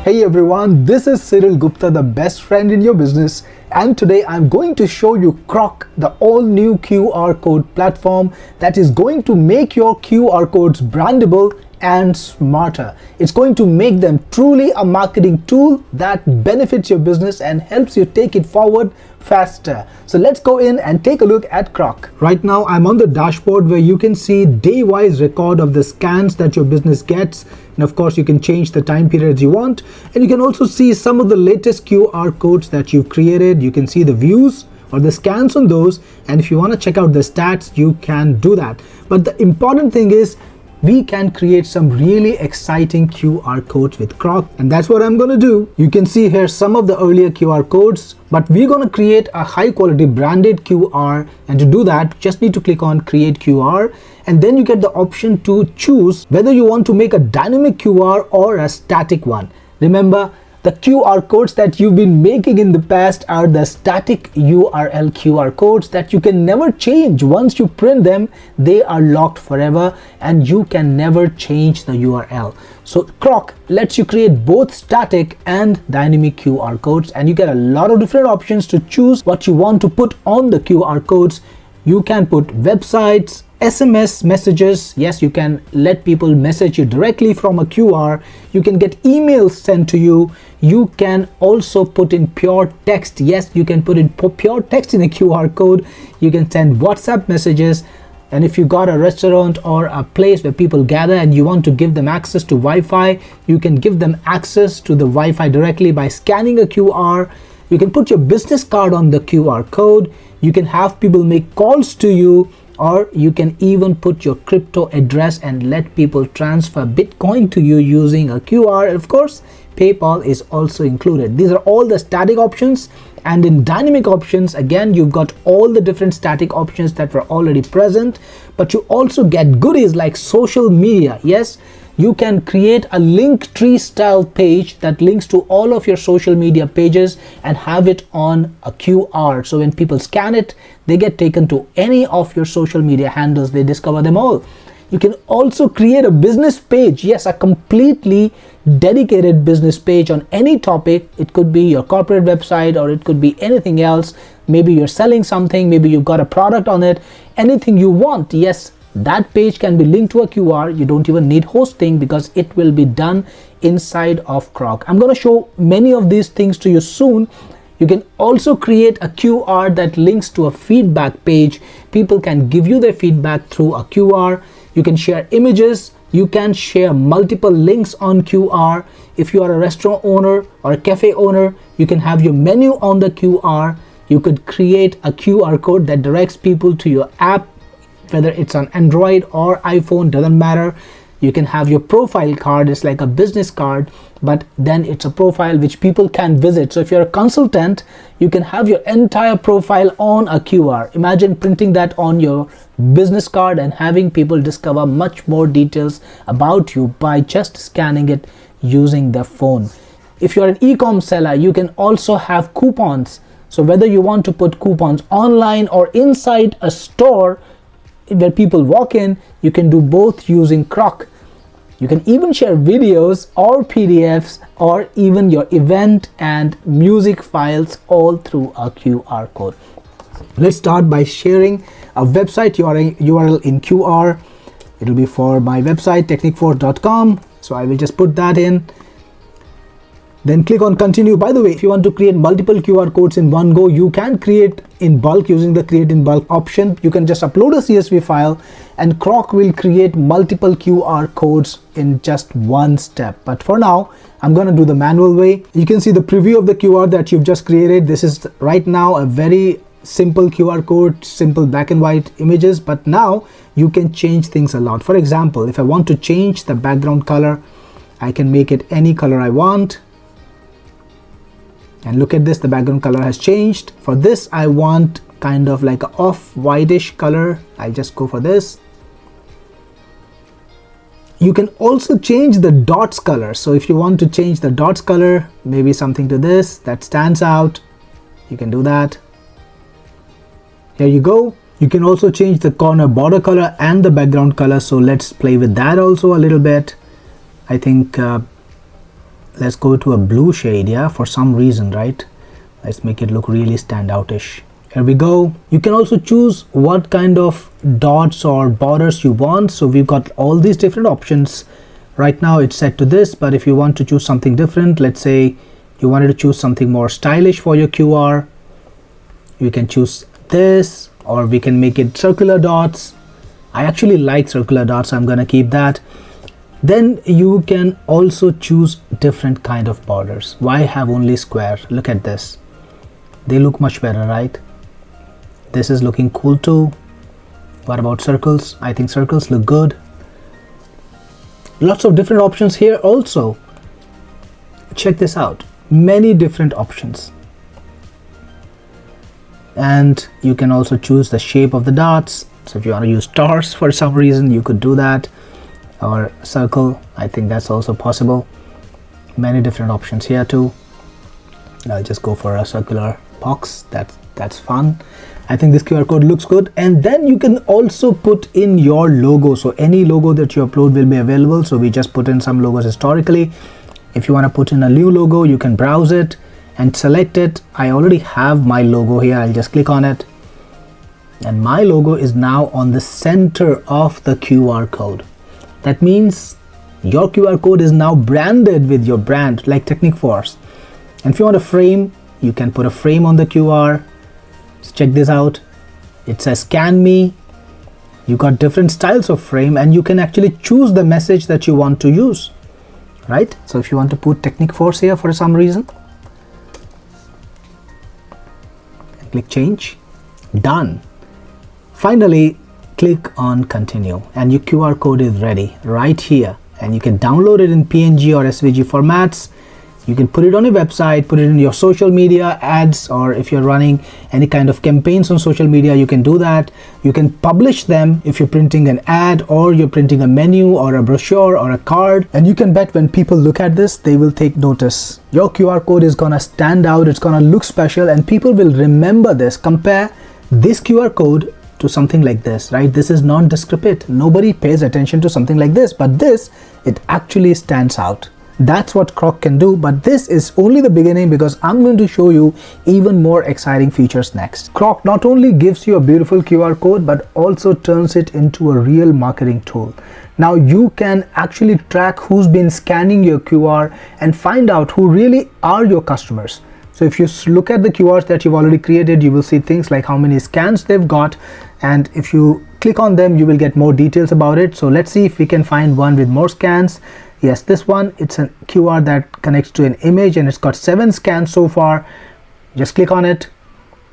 Hey everyone, this is Cyril Gupta, the best friend in your business, and today I'm going to show you Qroq, the all-new QR code platform that is going to make your QR codes brandable and smarter. It's going to make them truly a marketing tool that benefits your business and helps you take it forward faster. So let's go in and take a look at Qroq. Right now I'm on the dashboard where you can see day-wise record of the scans that your business gets, and of course you can change the time periods you want, and you can also see some of the latest QR codes that you've created. You can see the views or the scans on those, and if you want to check out the stats you can do that. But the important thing is we can create some really exciting QR codes with Qroq, and that's what I'm going to do. You can see here some of the earlier QR codes, but we're going to create a high quality branded QR, and to do that you just need to click on create QR, and then you get the option to choose whether you want to make a dynamic QR or a static one. Remember, the QR codes that you've been making in the past are the static URL QR codes that you can never change. Once you print them, they are locked forever and you can never change the URL. So Qroq lets you create both static and dynamic QR codes, and you get a lot of different options to choose what you want to put on the QR codes. You can put websites, SMS messages. Yes, you can let people message you directly from a QR. You can get emails sent to you. You can also put in pure text. Yes, you can put in pure text in a QR code. You can send WhatsApp messages. And if you got a restaurant or a place where people gather and you want to give them access to Wi-Fi, you can give them access to the Wi-Fi directly by scanning a QR. You can put your business card on the QR code. You can have people make calls to you, or you can even put your crypto address and let people transfer Bitcoin to you using a QR. And of course, PayPal is also included. These are all the static options, and in dynamic options, again, you've got all the different static options that were already present, but you also get goodies like social media. Yes, you can create a link tree style page that links to all of your social media pages and have it on a QR. So when people scan it, they get taken to any of your social media handles. They discover them all. You can also create a business page. Yes, a completely dedicated business page on any topic. It could be your corporate website, or it could be anything else. Maybe you're selling something, maybe you've got a product on it, anything you want. Yes, that page can be linked to a QR. You don't even need hosting because it will be done inside of Qroq. I'm going to show many of these things to you soon. You can also create a QR that links to a feedback page. People can give you their feedback through a QR. You can share images. You can share multiple links on QR. If you are a restaurant owner or a cafe owner, you can have your menu on the QR. You could create a QR code that directs people to your app, whether it's on Android or iPhone, doesn't matter. You can have your profile card. It's like a business card, but then it's a profile which people can visit. So if you're a consultant, you can have your entire profile on a QR. Imagine printing that on your business card and having people discover much more details about you by just scanning it using their phone. If you're an e-com seller, you can also have coupons. So whether you want to put coupons online or inside a store where people walk in, you can do both using Qroq. You can even share videos or PDFs or even your event and music files all through a QR code. Let's start by sharing a website URL in QR. It'll be for my website techniqueforce.com. So I will just put that in. Then click on continue. By the way, if you want to create multiple QR codes in one go, you can create in bulk using the create in bulk option. You can just upload a CSV file and Qroq will create multiple QR codes in just one step. But for now, I'm going to do the manual way. You can see the preview of the QR that you've just created. This is right now a very simple QR code, simple black and white images, but now you can change things a lot. For example, if I want to change the background color, I can make it any color I want. And look at this, the background color has changed. For this, I want kind of like an off-whitish color. I'll just go for this. You can also change the dots color. So if you want to change the dots color, maybe something to this that stands out, you can do that. Here you go. You can also change the corner border color and the background color. So let's play with that also a little bit. I think let's go to a blue shade, yeah, for some reason, right? Let's make it look really standoutish. Here we go. You can also choose what kind of dots or borders you want. So we've got all these different options. Right now it's set to this, but if you want to choose something different, let's say you wanted to choose something more stylish for your QR, you can choose this, or we can make it circular dots. I actually like circular dots, so I'm gonna keep that. Then you can also choose different kind of borders. Why have only square? Look at this. They look much better, right? This is looking cool too. What about circles? I think circles look good. Lots of different options here also. Check this out. Many different options. And you can also choose the shape of the dots. So if you want to use stars for some reason, you could do that. Or circle, I think that's also possible. Many different options here too. I'll just go for a circular box. That's fun. I think this QR code looks good. And then you can also put in your logo. So any logo that you upload will be available. So we just put in some logos historically. If you want to put in a new logo, you can browse it and select it. I already have my logo here. I'll just click on it. And my logo is now on the center of the QR code. That means your QR code is now branded with your brand, like Technic Force. And if you want a frame, you can put a frame on the QR. So check this out. It says scan me. You got different styles of frame, and you can actually choose the message that you want to use, right? So if you want to put Technic Force here for some reason, click change. Done. Finally, click on continue, and your QR code is ready right here. And you can download it in PNG or SVG formats. You can put it on your website, put it in your social media ads, or if you're running any kind of campaigns on social media, you can do that. You can publish them if you're printing an ad, or you're printing a menu or a brochure or a card. And you can bet when people look at this, they will take notice. Your QR code is gonna stand out, it's gonna look special, and people will remember this. Compare this QR code to something like this, right? This is nondescript. Nobody pays attention to something like this, but this, it actually stands out. That's what Qroq can do, but this is only the beginning, because I'm going to show you even more exciting features next. Qroq not only gives you a beautiful QR code, but also turns it into a real marketing tool. Now you can actually track who's been scanning your QR and find out who really are your customers. So if you look at the QRs that you've already created, you will see things like how many scans they've got, and if you click on them, you will get more details about it. So let's see if we can find one with more scans. Yes, this one, it's a QR that connects to an image, and it's got 7 scans so far. Just click on it,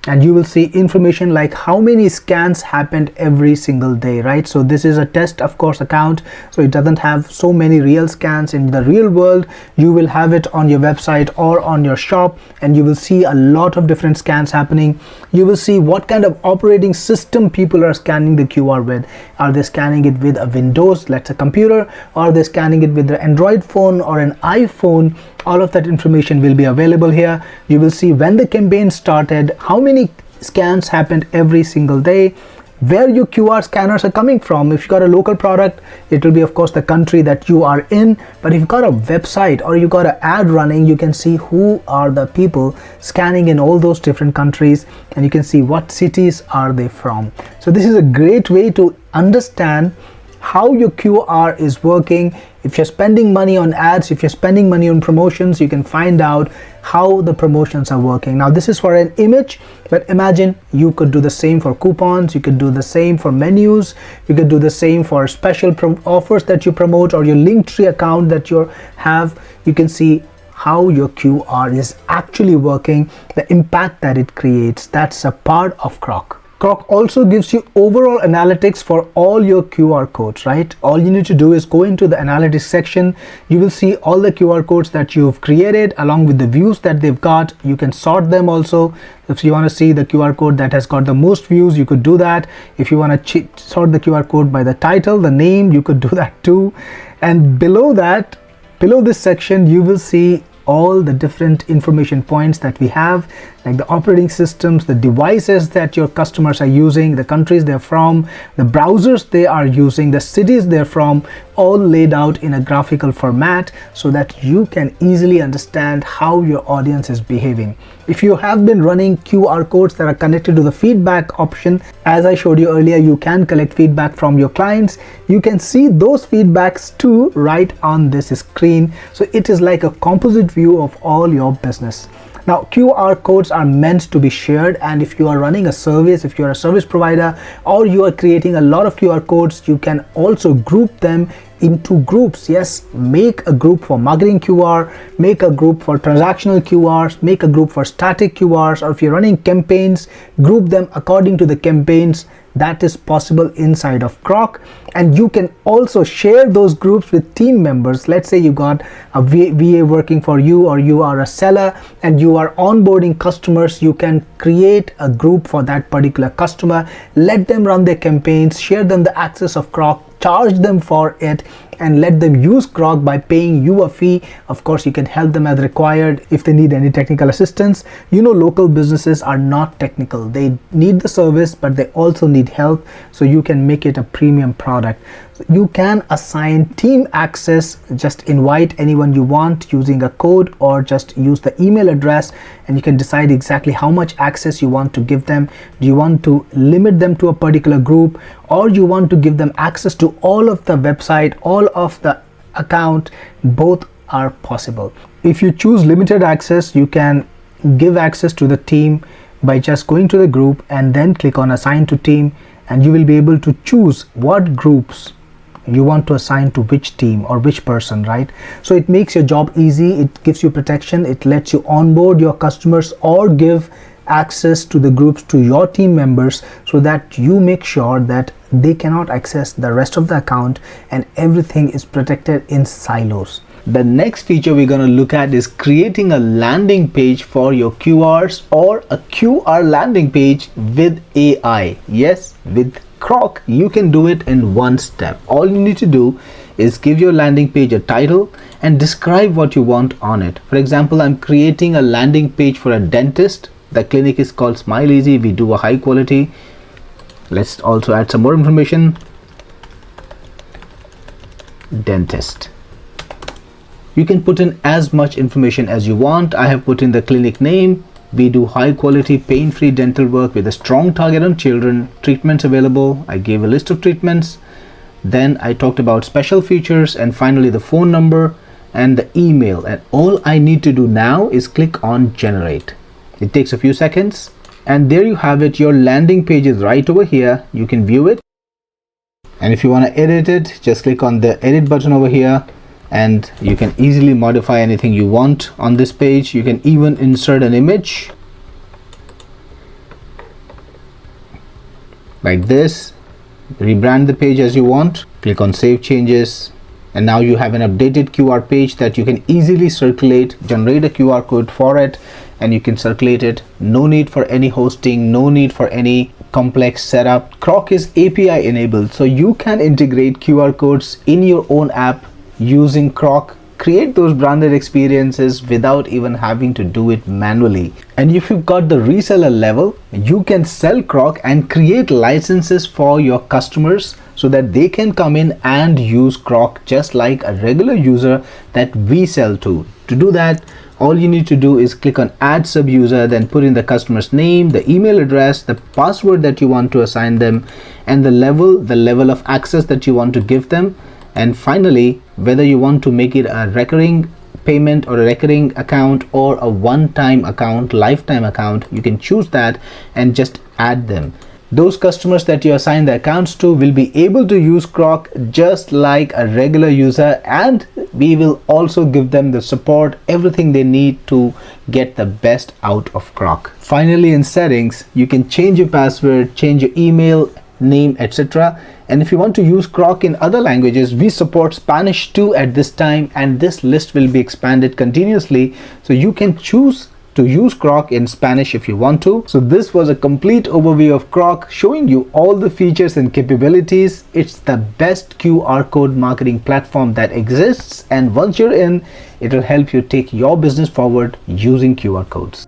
and you will see information like how many scans happened every single day, right? So this is a test, of course, account, so it doesn't have so many real scans. In the real world, you will have it on your website or on your shop, and you will see a lot of different scans happening. You will see what kind of operating system people are scanning the QR with. Are they scanning it with a Windows, let's say computer, or are they scanning it with the Android phone or an iPhone? All of that information will be available here. You will see when the campaign started, how many scans happened every single day, where your QR scanners are coming from. If you got a local product, it will be, of course, the country that you are in. But if you've got a website or you got an ad running, you can see who are the people scanning in all those different countries, and you can see what cities are they from. So this is a great way to understand how your QR is working. If you're spending money on ads, if you're spending money on promotions, you can find out how the promotions are working. Now this is for an image, but imagine you could do the same for coupons, you could do the same for menus, you could do the same for special offers that you promote, or your Linktree account that you have. You can see how your QR is actually working, the impact that it creates. That's a part of Qroq. Qroq also gives you overall analytics for all your QR codes, right? All you need to do is go into the analytics section. You will see all the QR codes that you've created along with the views that they've got. You can sort them also. If you want to see the QR code that has got the most views, you could do that. If you want to sort the QR code by the title, the name, you could do that too. And below that, below this section, you will see all the different information points that we have, like the operating systems, the devices that your customers are using, the countries they're from, the browsers they are using, the cities they're from, all laid out in a graphical format so that you can easily understand how your audience is behaving. If you have been running QR codes that are connected to the feedback option, as I showed you earlier, you can collect feedback from your clients. You can see those feedbacks too right on this screen. So it is like a composite view of all your business. Now, QR codes are meant to be shared, and if you are running a service, if you are a service provider, or you are creating a lot of QR codes, you can also group them into groups. Yes, make a group for marketing QR, make a group for transactional QRs, make a group for static QRs, or if you're running campaigns, group them according to the campaigns. That is possible inside of Qroq, and you can also share those groups with team members. Let's say you got a VA working for you, or you are a seller and you are onboarding customers. You can create a group for that particular customer, let them run their campaigns, share them the access of Qroq, charge them for it, and let them use Qroq by paying you a fee. Of course, you can help them as required if they need any technical assistance. You know, local businesses are not technical. They need the service, but they also need help. So you can make it a premium product. You can assign team access, just invite anyone you want using a code, or just use the email address, and you can decide exactly how much access you want to give them. Do you want to limit them to a particular group, or you want to give them access to all of the website, all of the account? Both are possible. If you choose limited access, you can give access to the team by just going to the group and then click on assign to team, and you will be able to choose what groups you want to assign to which team or which person, right? So it makes your job easy, it gives you protection, it lets you onboard your customers or give access to the groups to your team members, so that you make sure that they cannot access the rest of the account and everything is protected in silos. The next feature we're going to look at is creating a landing page for your QRs, or a QR landing page with AI. Yes, with Qroq, you can do it in one step. All you need to do is give your landing page a title and describe what you want on it. For example, I'm creating a landing page for a dentist. The clinic is called Smile Easy. We do a high quality. Let's also add some more information. Dentist. You can put in as much information as you want. I have put in the clinic name. We do high quality pain-free dental work with a strong target on children. Treatments available. I gave a list of treatments. Then I talked about special features, and finally the phone number and the email. And all I need to do now is click on generate. It takes a few seconds, and there you have it. Your landing page is right over here. You can view it, and if you want to edit it, just click on the edit button over here, and you can easily modify anything you want on this page. You can even insert an image like this, rebrand the page as you want, click on save changes, and now you have an updated QR page that you can easily circulate. Generate a QR code for it and you can circulate it. No need for any hosting, no need for any complex setup. Qroq is API enabled, so you can integrate QR codes in your own app using Qroq. Create those branded experiences without even having to do it manually. And if you've got the reseller level, you can sell Qroq and create licenses for your customers so that they can come in and use Qroq just like a regular user that we sell to. To do that, all you need to do is click on add sub user, then put in the customer's name, the email address, the password that you want to assign them, and the level of access that you want to give them. And finally, whether you want to make it a recurring payment or a recurring account or a one-time account, lifetime account, you can choose that and just add them. Those customers that you assign the accounts to will be able to use Qroq just like a regular user, and we will also give them the support, everything they need to get the best out of Qroq. Finally, in settings, you can change your password, change your email, name, etc. And if you want to use Qroq in other languages, we support Spanish too at this time, and this list will be expanded continuously, so you can choose to use Qroq in Spanish if you want to. So this was a complete overview of Qroq, showing you all the features and capabilities. It's the best QR code marketing platform that exists, and once you're in, it will help you take your business forward using QR codes.